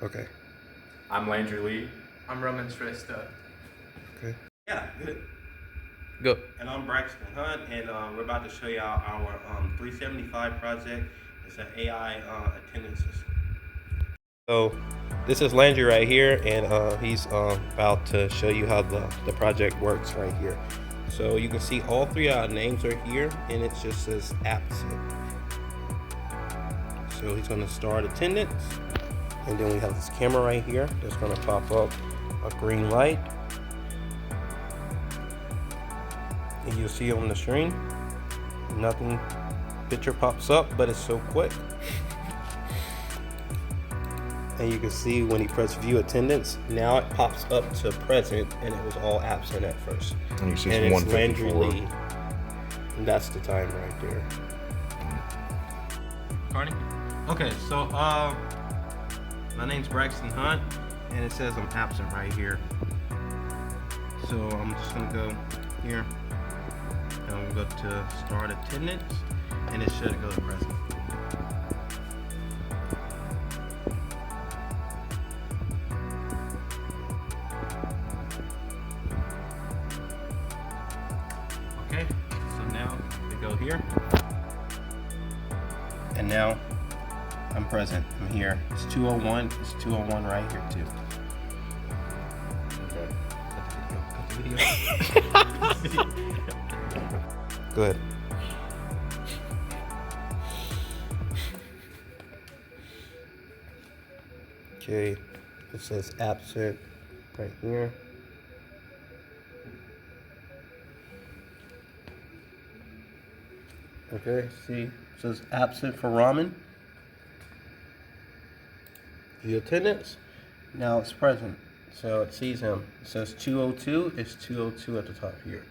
Okay. I'm Landry Lee. I'm Roman Shrestha. Okay. Yeah, good. Go. And I'm Braxton Hunt, and we're about to show y'all our 375 project. It's an AI attendance system. So this is Landry right here, and he's about to show you how the project works right here. So you can see all three names are here, and it just says absent. So he's going to start attendance, and then we have this camera right here that's going to pop up a green light, and you'll see on the screen nothing, picture pops up, but it's so quick. And you can see when he pressed view attendance, now it pops up to present, and it was all absent at first. And you see And it's it's Landry 154. Lee. And that's the time right there. Carney? Okay, so my name's Braxton Hunt, and it says I'm absent right here. So I'm just gonna go here, and I'm gonna go to start attendance, and it should go to present. Okay, so now we go here, and now I'm present. I'm here. It's 201. It's 201 right here too. Okay. Cut the video. Good. Okay, it says absent right here. Okay, see, it says absent for ramen. View attendance. Now it's present, so it sees him. It says 202. It's 202 at the top here.